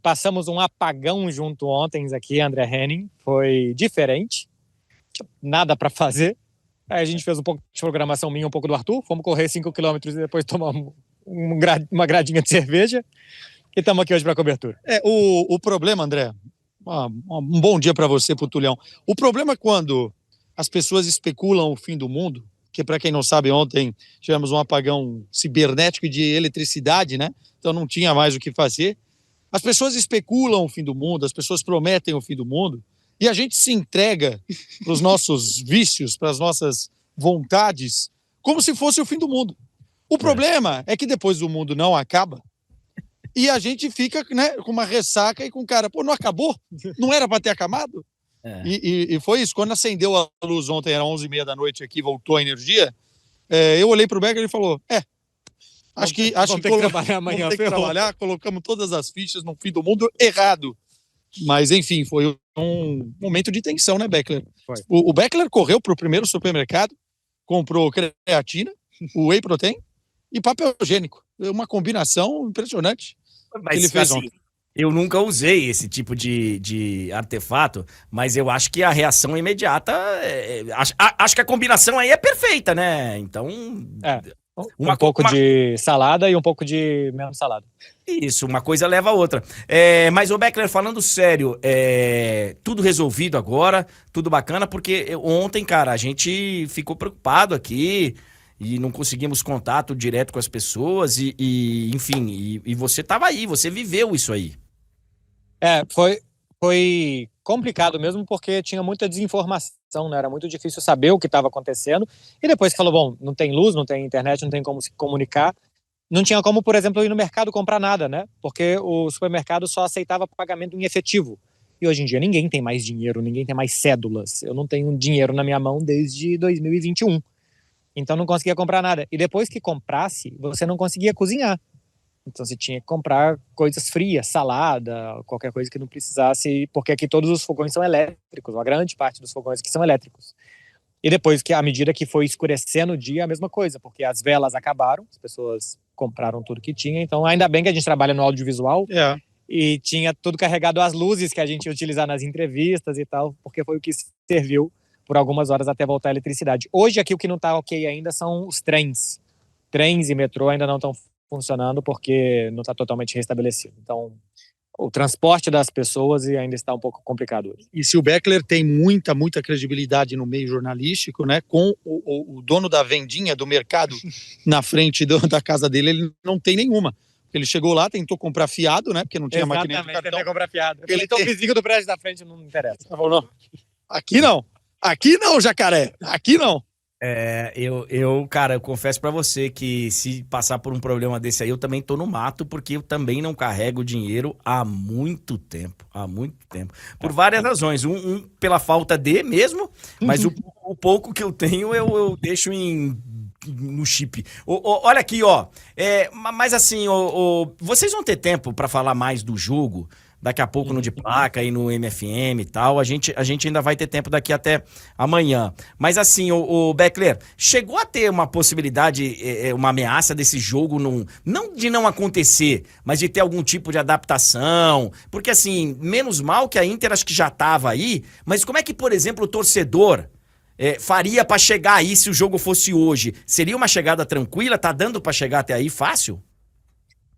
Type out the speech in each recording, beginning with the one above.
Passamos um apagão junto ontem aqui, André Henning. Foi diferente. Nada para fazer. Aí a gente fez um pouco de programação minha, um pouco do Arthur. Fomos correr 5 quilômetros e depois tomamos uma gradinha de cerveja. E estamos aqui hoje para a cobertura. O problema, André, um bom dia para você, pro Tulhão. O problema é quando as pessoas especulam o fim do mundo, que para quem não sabe, ontem tivemos um apagão cibernético de eletricidade, né? Então não tinha mais o que fazer. As pessoas especulam o fim do mundo, as pessoas prometem o fim do mundo, e a gente se entrega para os nossos vícios, para as nossas vontades, como se fosse o fim do mundo. O problema é que depois o mundo não acaba, e a gente fica, né, com uma ressaca e com cara, não acabou? Não era para ter acabado? E foi isso. Quando acendeu a luz ontem, era 11h30 da noite aqui, voltou a energia, eu olhei para o Becker e ele falou, acho que ter que trabalhar amanhã. Vamos ter que trabalhar, colocamos todas as fichas no fim do mundo errado. Mas, enfim, foi um momento de tensão, né, Beckler? O Beckler correu para o primeiro supermercado, comprou creatina, o whey protein e papel higiênico. Uma combinação impressionante. Mas, que ele fez assim, ontem. Eu nunca usei esse tipo de artefato, mas eu acho que a reação imediata... acho que a combinação aí é perfeita, né? Então... Um pouco de salada e um pouco de menos salada. Isso, uma coisa leva a outra. Mas, ô Beckler, falando sério, tudo resolvido agora, tudo bacana, porque ontem, cara, a gente ficou preocupado aqui e não conseguimos contato direto com as pessoas enfim, você tava aí, você viveu isso aí. Foi complicado mesmo porque tinha muita desinformação, né? Era muito difícil saber o que estava acontecendo. E depois que falou, bom, não tem luz, não tem internet, não tem como se comunicar, não tinha como, por exemplo, ir no mercado comprar nada, né? Porque o supermercado só aceitava pagamento em efetivo. E hoje em dia ninguém tem mais dinheiro, ninguém tem mais cédulas. Eu não tenho dinheiro na minha mão desde 2021. Então não conseguia comprar nada. E depois que comprasse, você não conseguia cozinhar. Então você tinha que comprar coisas frias, salada, qualquer coisa que não precisasse, porque aqui todos os fogões são elétricos, uma grande parte dos fogões aqui são elétricos. E depois, à medida que foi escurecendo o dia, a mesma coisa, porque as velas acabaram, as pessoas compraram tudo que tinha, então ainda bem que a gente trabalha no audiovisual, e tinha tudo carregado, as luzes que a gente ia utilizar nas entrevistas e tal, porque foi o que serviu por algumas horas até voltar a eletricidade. Hoje aqui o que não está ok ainda são os trens. Trens e metrô ainda não estão funcionando porque não está totalmente restabelecido. Então, o transporte das pessoas ainda está um pouco complicado hoje. E se o Beckler tem muita credibilidade no meio jornalístico, né, com o dono da vendinha do mercado na frente da casa dele, ele não tem nenhuma. Ele chegou lá, tentou comprar fiado, né, porque não tinha maquininha de cartão. Comprar fiado. Então o vizinho do prédio da frente não interessa. Tá bom, não. Aqui não, jacaré, aqui não. Cara, eu confesso pra você que se passar por um problema desse aí, eu também tô no mato, porque eu também não carrego dinheiro há muito tempo, por várias razões, pela falta de mesmo, mas o pouco que eu tenho eu deixo no chip. Olha aqui, ó, mas assim, vocês vão ter tempo pra falar mais do jogo? Daqui a pouco no De Placa e no MFM e tal, a gente ainda vai ter tempo daqui até amanhã. Mas assim, o Beckler, chegou a ter uma possibilidade, uma ameaça desse jogo, não de não acontecer, mas de ter algum tipo de adaptação? Porque assim, menos mal que a Inter acho que já estava aí, mas como é que, por exemplo, o torcedor faria para chegar aí se o jogo fosse hoje? Seria uma chegada tranquila? Tá dando para chegar até aí fácil?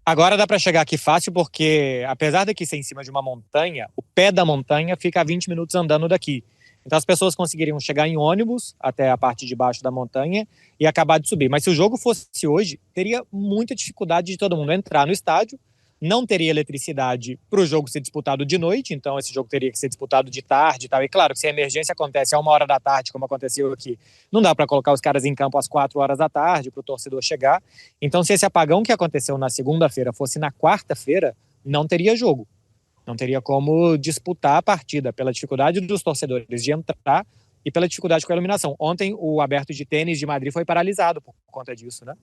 Agora dá para chegar aqui fácil porque, apesar daqui ser em cima de uma montanha, o pé da montanha fica a 20 minutos andando daqui. Então as pessoas conseguiriam chegar em ônibus até a parte de baixo da montanha e acabar de subir. Mas se o jogo fosse hoje, teria muita dificuldade de todo mundo entrar no estádio, não teria eletricidade para o jogo ser disputado de noite, então esse jogo teria que ser disputado de tarde e tal. E claro, se a emergência acontece a 1h da tarde, como aconteceu aqui, não dá para colocar os caras em campo às 4h da tarde para o torcedor chegar. Então, se esse apagão que aconteceu na segunda-feira fosse na quarta-feira, não teria jogo. Não teria como disputar a partida, pela dificuldade dos torcedores de entrar e pela dificuldade com a iluminação. Ontem, o Aberto de Tênis de Madrid foi paralisado por conta disso, né?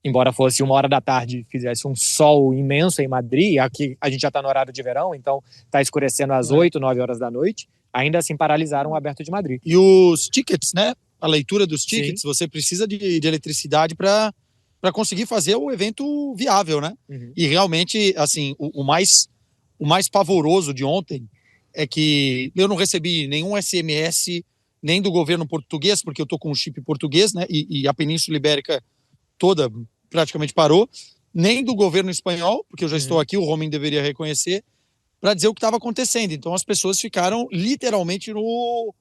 Embora fosse 1h da tarde, fizesse um sol imenso em Madrid, aqui a gente já está no horário de verão, então está escurecendo às 8, 9 horas da noite, ainda assim paralisaram o Aberto de Madrid. E os tickets, né? A leitura dos tickets, sim, você precisa de eletricidade para conseguir fazer o evento viável, né? Uhum. E realmente, assim, o mais o mais pavoroso de ontem é que eu não recebi nenhum SMS nem do governo português, porque eu estou com um chip português, né? E a Península Ibérica toda praticamente parou, nem do governo espanhol, porque eu já estou aqui, o roaming deveria reconhecer, para dizer o que estava acontecendo. Então as pessoas ficaram literalmente no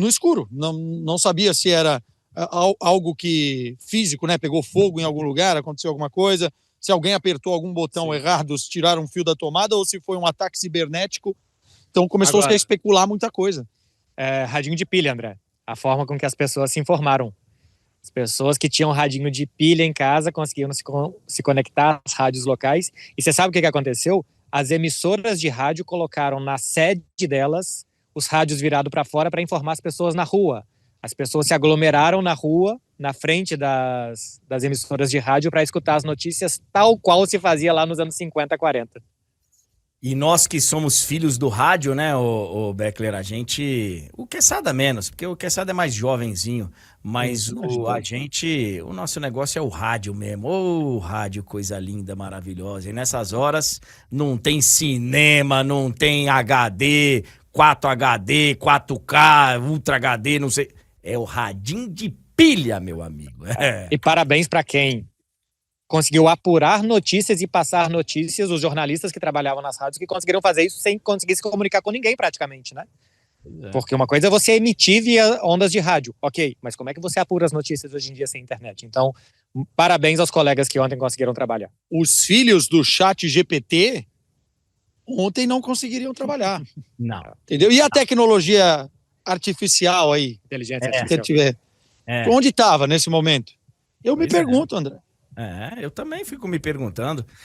escuro. Não sabia se era algo que físico, né? Pegou fogo em algum lugar, aconteceu alguma coisa, se alguém apertou algum botão errado, se tiraram um fio da tomada, ou se foi um ataque cibernético. Então começou a especular muita coisa. Radinho de pilha, André. A forma com que as pessoas se informaram. As pessoas que tinham radinho de pilha em casa conseguiam se conectar às rádios locais. E você sabe o que aconteceu? As emissoras de rádio colocaram na sede delas os rádios virados para fora para informar as pessoas na rua. As pessoas se aglomeraram na rua, na frente das emissoras de rádio, para escutar as notícias tal qual se fazia lá nos anos 50, 40. E nós que somos filhos do rádio, né, o Beckler, a gente... O Quesada menos, porque o Quesada é mais jovenzinho, mas o nosso negócio é o rádio mesmo. Ô, rádio, coisa linda, maravilhosa. E nessas horas não tem cinema, não tem HD, 4 HD, 4K, Ultra HD, não sei. É o radinho de pilha, meu amigo. E parabéns para quem conseguiu apurar notícias e passar notícias, os jornalistas que trabalhavam nas rádios, que conseguiram fazer isso sem conseguir se comunicar com ninguém praticamente, né? Porque uma coisa é você emitir via ondas de rádio, ok, mas como é que você apura as notícias hoje em dia sem internet? Então, parabéns aos colegas que ontem conseguiram trabalhar. Os filhos do chat GPT ontem não conseguiriam trabalhar. Não. Entendeu? E a tecnologia artificial aí? Inteligência artificial. Onde estava nesse momento? Eu me pergunto, André. Eu também fico me perguntando.